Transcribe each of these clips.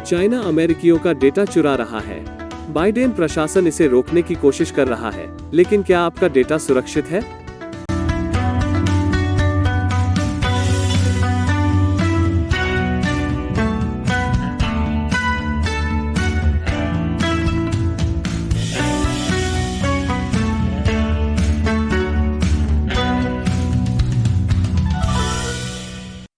China अमेरिकियों का data चुरा रहा है। बाइडेन प्रशासन इसे रोकने की कोशिश कर रहा है, लेकिन क्या आपका डेटा सुरक्षित है?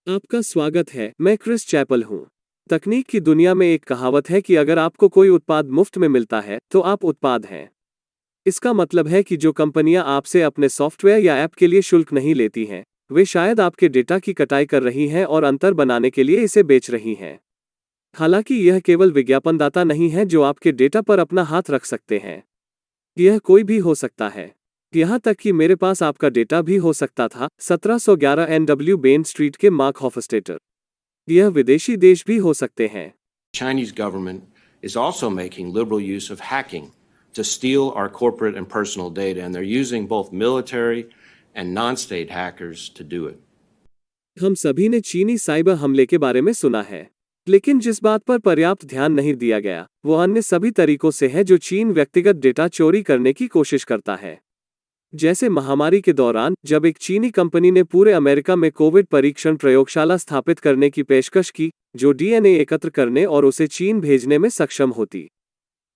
आपका स्वागत है। मैं क्रिस चैपल हूँ। तकनीक की दुनिया में एक कहावत है कि अगर आपको कोई उत्पाद मुफ्त में मिलता है तो आप उत्पाद हैं। इसका मतलब है कि जो कंपनियां आपसे अपने सॉफ्टवेयर या ऐप के लिए शुल्क नहीं लेती हैं, वे शायद आपके डेटा की कटाई कर रही हैं और अंतर बनाने के लिए इसे बेच रही हैं। हालांकि यह केवल विज्ञापनदाता नहीं है जो आपके डेटा पर अपना हाथ रख सकते हैं। यह कोई भी हो सकता है। यहाँ तक कि मेरे पास आपका डेटा भी हो सकता था। 1711 NW बेन स्ट्रीट के मार्क हॉफस्टेटर। यह विदेशी देश भी हो सकते हैं। Chinese government is also making liberal use of hacking to steal our corporate and personal data, and they're using both military and non-state hackers to do it. हम सभी ने चीनी साइबर हमले के बारे में सुना है, लेकिन जिस बात पर पर्याप्त ध्यान नहीं दिया गया वो अन्य सभी तरीकों से है जो चीन व्यक्तिगत डेटा चोरी करने की कोशिश करता है। जैसे महामारी के दौरान जब एक चीनी कंपनी ने पूरे अमेरिका में कोविड परीक्षण प्रयोगशाला स्थापित करने की पेशकश की, जो डीएनए एकत्र करने और उसे चीन भेजने में सक्षम होती।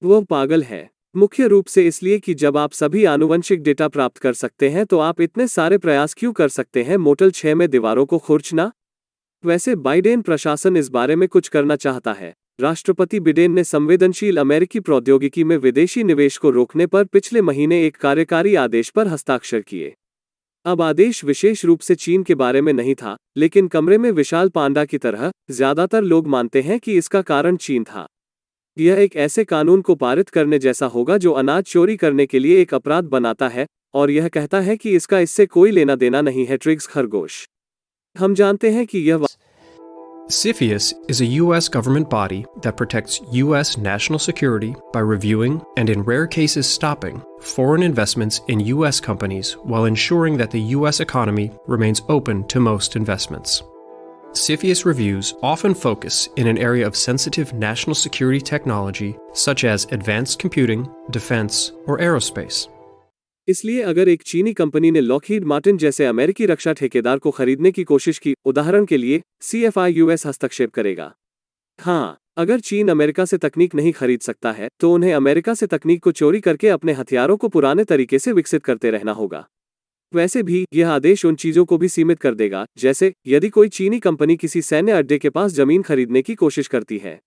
वह पागल है। मुख्य रूप से इसलिए कि जब आप सभी आनुवंशिक डेटा प्राप्त कर सकते हैं तो आप इतने सारे प्रयास क्यों कर सकते हैं मोटल 6 में दीवारों को खुरचना? वैसे बाइडेन प्रशासन इस बारे में कुछ करना चाहता है। राष्ट्रपति बिडेन ने संवेदनशील अमेरिकी प्रौद्योगिकी में विदेशी निवेश को रोकने पर पिछले महीने एक कार्यकारी आदेश पर हस्ताक्षर किए। अब आदेश विशेष रूप से चीन के बारे में नहीं था, लेकिन कमरे में विशाल पांडा की तरह ज्यादातर लोग मानते हैं कि इसका कारण चीन था। यह एक ऐसे कानून को पारित करने जैसा होगा जो अनाज चोरी करने के लिए एक अपराध बनाता है, और यह कहता है कि इसका इससे कोई लेना देना नहीं है। ट्रिग्स खरगोश। हम जानते हैं कि यह CFIUS is a U.S. government body that protects U.S. national security by reviewing and, in rare cases, stopping foreign investments in U.S. companies while ensuring that the U.S. economy remains open to most investments. CFIUS reviews often focus in an area of sensitive national security technology such as advanced computing, defense, or aerospace. इसलिए अगर एक चीनी company ने Lockheed Martin जैसे अमेरिकी रक्षा ठेकेदार को खरीदने की कोशिश की, उदाहरण के लिए, CFIUS हस्तक्षेप करेगा। हाँ, अगर चीन अमेरिका से तकनीक नहीं खरीद सकता है तो उन्हें अमेरिका से तकनीक को चोरी करके अपने हथियारों को पुराने तरीके से विकसित करते रहना होगा। वैसे भी यह आदेश उन चीजों को भी सीमित कर देगा, जैसे यदि कोई चीनी कंपनी किसी सैन्य अड्डे के पास जमीन खरीदने की कोशिश करती है,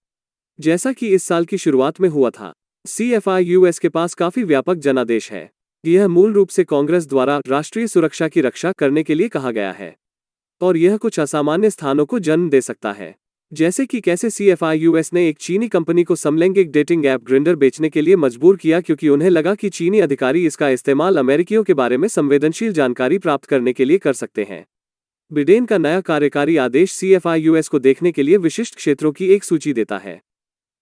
जैसा कि इस साल की शुरुआत में हुआ था। CFIUS के पास काफी व्यापक जनादेश है। यह मूल रूप से कांग्रेस द्वारा राष्ट्रीय सुरक्षा की रक्षा करने के लिए कहा गया है, और यह कुछ असामान्य स्थानों को जन्म दे सकता है, जैसे कि कैसे CFIUS ने एक चीनी कंपनी को समलैंगिक डेटिंग ऐप ग्रिंडर बेचने के लिए मजबूर किया क्योंकि उन्हें लगा कि चीनी अधिकारी इसका इस्तेमाल अमेरिकियों के बारे में संवेदनशील जानकारी प्राप्त करने के लिए कर सकते हैं। बिडेन का नया कार्यकारी आदेश CFIUS को देखने के लिए विशिष्ट क्षेत्रों की एक सूची देता है,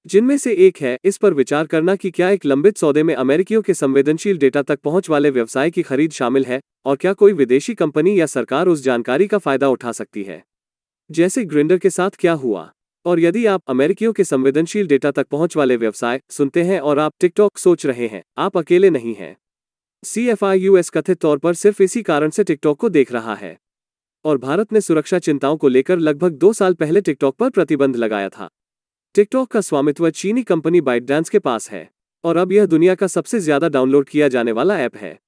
जिनमें से एक है इस पर विचार करना कि क्या एक लंबित सौदे में अमेरिकियों के संवेदनशील डेटा तक पहुंच वाले व्यवसाय की खरीद शामिल है, और क्या कोई विदेशी कंपनी या सरकार उस जानकारी का फायदा उठा सकती है, जैसे ग्रिंडर के साथ क्या हुआ। और यदि आप अमेरिकियों के संवेदनशील डेटा तक पहुंच वाले व्यवसाय सुनते हैं और आप टिकटॉक सोच रहे हैं, आप अकेले नहीं हैं। CFIUS कथित तौर पर सिर्फ इसी कारण से टिकटॉक को देख रहा है, और भारत ने सुरक्षा चिंताओं को लेकर लगभग 2 साल पहले टिकटॉक पर प्रतिबंध लगाया था। टिकटॉक का स्वामित्व चीनी कंपनी बाइटडांस के पास है, और अब यह दुनिया का सबसे ज्यादा डाउनलोड किया जाने वाला ऐप है।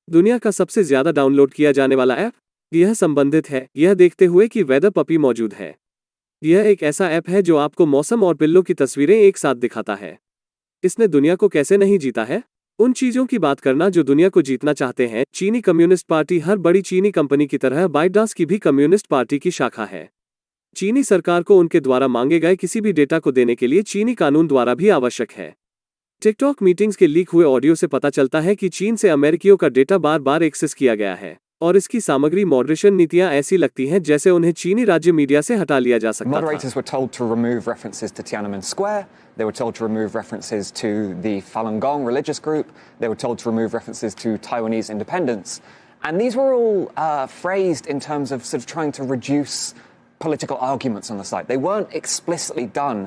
दुनिया का सबसे ज्यादा डाउनलोड किया जाने वाला ऐप? यह संबंधित है, यह देखते हुए कि वेदर पपी मौजूद है। यह एक ऐसा ऐप है जो आपको मौसम और बिल्लों की तस्वीरें एक साथ दिखाता है। इसने दुनिया को कैसे नहीं जीता है? उन चीजों की बात करना जो दुनिया को जीतना चाहते हैं। चीनी कम्युनिस्ट पार्टी हर बड़ी चीनी कंपनी की तरह बाइटडांस की भी कम्युनिस्ट पार्टी की शाखा है। चीनी सरकार को उनके द्वारा मांगे गए किसी भी डेटा को देने के लिए चीनी कानून द्वारा भी आवश्यक है। टिकटॉक मीटिंग्स के लीक हुए ऑडियो से पता चलता है कि चीन से अमेरिकियों का डेटा बार बार एक्सेस किया गया है, और इसकी सामग्री मॉडरेशन नीतियां ऐसी लगती हैं जैसे उन्हें चीनी राज्य मीडिया से हटा लिया जा सकता था। Moderators were told to remove references to Tiananmen Square. They were told to remove references to the Falun Gong religious group. They were told to remove references to Taiwanese independence. And these were all phrased in terms of sort of trying to reduce political arguments on the site. They weren't explicitly done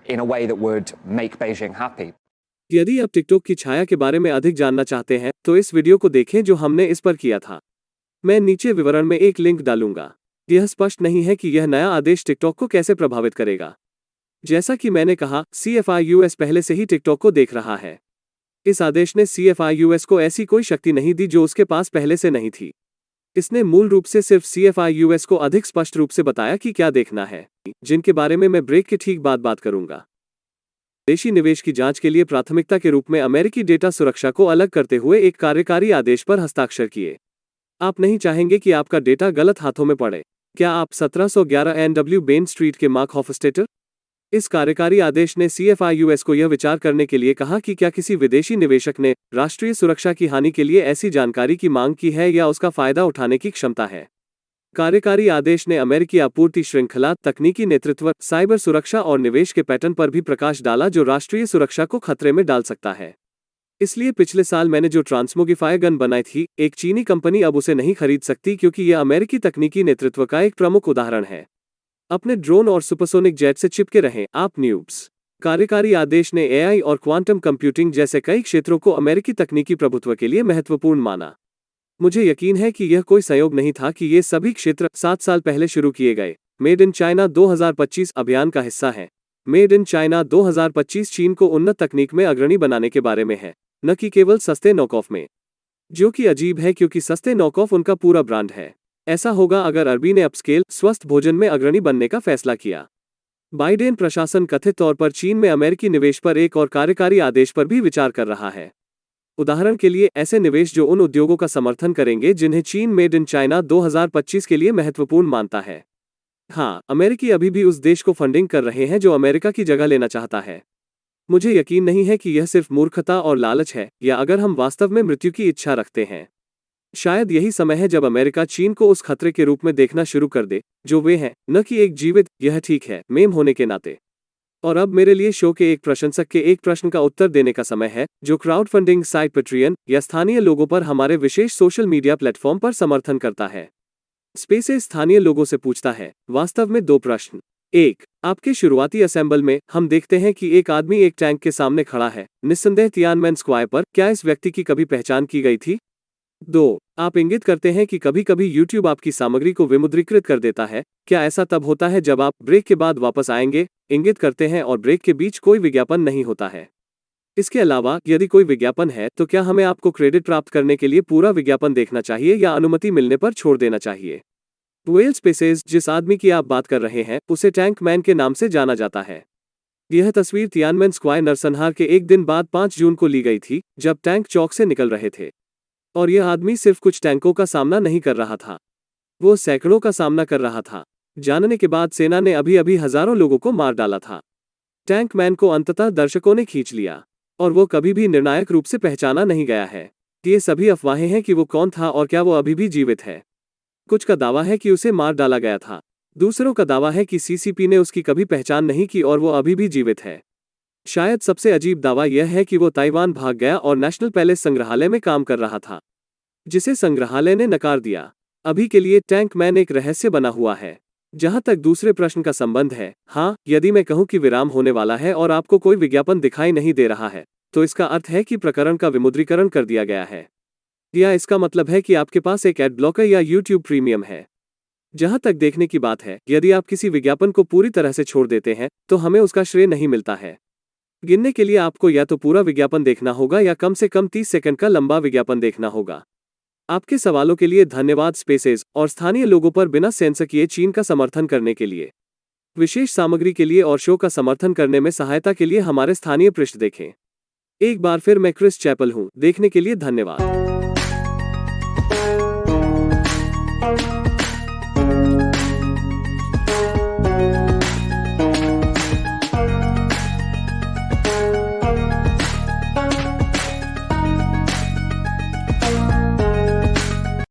in a way that would make Beijing happy. यदि आप TikTok की छाया के बारे में अधिक जानना चाहते हैं तो इस वीडियो को देखें जो हमने इस पर किया था। मैं नीचे विवरण में एक लिंक डालूंगा। यह स्पष्ट नहीं है कि यह नया आदेश टिकटॉक को कैसे प्रभावित करेगा। जैसा कि मैंने कहा, CFIUS पहले से ही टिकटॉक को देख रहा है। इस आदेश ने CFIUS को ऐसी कोई शक्ति नहीं दी जो उसके पास पहले से नहीं थी। इसने मूल रूप से सिर्फ CFIUS को अधिक स्पष्ट रूप से बताया कि क्या देखना है, जिनके बारे में मैं ब्रेक के ठीक बाद बात करूंगा। विदेशी निवेश की जांच के लिए प्राथमिकता के रूप में अमेरिकी डेटा सुरक्षा को अलग करते हुए एक कार्यकारी आदेश पर हस्ताक्षर किए। आप नहीं चाहेंगे कि आपका डेटा गलत हाथों में पड़े। क्या आप 1711 NW बेन स्ट्रीट के मार्क हॉफस्टेटर? इस कार्यकारी आदेश ने CFIUS को यह विचार करने के लिए कहा कि क्या किसी विदेशी निवेशक ने राष्ट्रीय सुरक्षा की हानि के लिए ऐसी जानकारी की मांग की है या उसका फायदा उठाने की क्षमता है। कार्यकारी आदेश ने अमेरिकी आपूर्ति श्रृंखला, तकनीकी नेतृत्व, साइबर सुरक्षा और निवेश के पैटर्न पर भी प्रकाश डाला जो राष्ट्रीय सुरक्षा को खतरे में डाल सकता है। इसलिए पिछले साल मैंने जो ट्रांसमोगिफायर गन बनाई थी, एक चीनी कंपनी अब उसे नहीं खरीद सकती क्योंकि यह अमेरिकी तकनीकी नेतृत्व का एक प्रमुख उदाहरण है। अपने ड्रोन और सुपरसोनिक जेट से चिपके रहें, आप न्यूब्स। कार्यकारी आदेश ने AI और क्वांटम कंप्यूटिंग जैसे कई क्षेत्रों को अमेरिकी तकनीकी प्रभुत्व के लिए महत्वपूर्ण माना। मुझे यकीन है कि यह कोई संयोग नहीं था कि ये सभी क्षेत्र 7 साल पहले शुरू किए गए मेड इन चाइना 2025 अभियान का हिस्सा हैं। मेड इन चाइना 2025 चीन को उन्नत तकनीक में अग्रणी बनाने के बारे में है, न कि केवल सस्ते नॉकऑफ में। जो कि अजीब है क्योंकि सस्ते नॉकऑफ उनका पूरा ब्रांड है। ऐसा होगा अगर अरबी ने अपस्केल स्वस्थ भोजन में अग्रणी बनने का फैसला किया। बाइडेन प्रशासन कथित तौर पर चीन में अमेरिकी निवेश पर एक और कार्यकारी आदेश पर भी विचार कर रहा है। उदाहरण के लिए ऐसे निवेश जो उन उद्योगों का समर्थन करेंगे जिन्हें चीन मेड इन चाइना 2025 के लिए महत्वपूर्ण मानता है। हाँ, अमेरिकी अभी भी उस देश को फंडिंग कर रहे हैं जो अमेरिका की जगह लेना चाहता है। मुझे यकीन नहीं है कि यह सिर्फ मूर्खता और लालच है या अगर हम वास्तव में मृत्यु की इच्छा रखते हैं। शायद यही समय है जब अमेरिका चीन को उस खतरे के रूप में देखना शुरू कर दे जो वे हैं, न कि एक जीवित, यह ठीक है, मेम होने के नाते। और अब मेरे लिए शो के एक प्रशंसक के एक प्रश्न का उत्तर देने का समय है जो क्राउड फंडिंग साइट पेट्रियन या स्थानीय लोगों पर हमारे विशेष सोशल मीडिया प्लेटफॉर्म पर समर्थन करता है। स्पेसेस स्थानीय लोगों से पूछता है, वास्तव में 2 प्रश्न। 1. आपके शुरुआती असेंबल में हम देखते हैं कि एक आदमी एक टैंक के सामने खड़ा है, निस्संदेह तियानमेन स्क्वायर पर। क्या इस व्यक्ति की कभी पहचान की गई थी? 2. आप इंगित करते हैं कि कभी कभी YouTube आपकी सामग्री को विमुद्रीकृत कर देता है। क्या ऐसा तब होता है जब आप ब्रेक के बाद वापस आएंगे, इंगित करते हैं और ब्रेक के बीच कोई विज्ञापन नहीं होता है? इसके अलावा यदि कोई विज्ञापन है तो क्या हमें आपको क्रेडिट प्राप्त करने के लिए पूरा विज्ञापन देखना चाहिए या अनुमति मिलने पर छोड़ देना चाहिए? वेल स्पेसेस, जिस आदमी की आप बात कर रहे हैं उसे टैंक मैन के नाम से जाना जाता है। यह तस्वीर तियानमेन स्क्वायर नरसंहार के एक दिन बाद 5 जून को ली गई थी जब टैंक चौक से निकल रहे थे। और यह आदमी सिर्फ कुछ टैंकों का सामना नहीं कर रहा था, वो सैकड़ों का सामना कर रहा था। जानने के बाद सेना ने अभी अभी हजारों लोगों को मार डाला था। टैंक मैन को अंततः दर्शकों ने खींच लिया और वो कभी भी निर्णायक रूप से पहचाना नहीं गया है। ये सभी अफवाहें हैं कि वो कौन था और क्या वो अभी भी जीवित है। कुछ का दावा है कि उसे मार डाला गया था, दूसरों का दावा है कि CCP ने उसकी कभी पहचान नहीं की और वो अभी भी जीवित है। शायद सबसे अजीब दावा यह है कि वो ताइवान भाग गया और नेशनल पैलेस संग्रहालय में काम कर रहा था, जिसे संग्रहालय ने नकार दिया। अभी के लिए टैंक मैन एक रहस्य बना हुआ है। जहां तक दूसरे प्रश्न का संबंध है, हाँ, यदि मैं कहूं कि विराम होने वाला है और आपको कोई विज्ञापन दिखाई नहीं दे रहा है तो इसका अर्थ है कि प्रकरण का विमुद्रीकरण कर दिया गया है, या इसका मतलब है कि आपके पास एक एड ब्लॉकर या YouTube प्रीमियम है। जहां तक देखने की बात है, यदि आप किसी विज्ञापन को पूरी तरह से छोड़ देते हैं तो हमें उसका श्रेय नहीं मिलता है। गिनने के लिए आपको या तो पूरा विज्ञापन देखना होगा या कम से कम 30 सेकंड का लंबा विज्ञापन देखना होगा। आपके सवालों के लिए धन्यवाद स्पेसेस और स्थानीय लोगों पर बिना सेंसर किए चीन का समर्थन करने के लिए। विशेष सामग्री के लिए और शो का समर्थन करने में सहायता के लिए हमारे स्थानीय पृष्ठ देखें। एक बार फिर मैं क्रिस चैपल हूं। देखने के लिए धन्यवाद।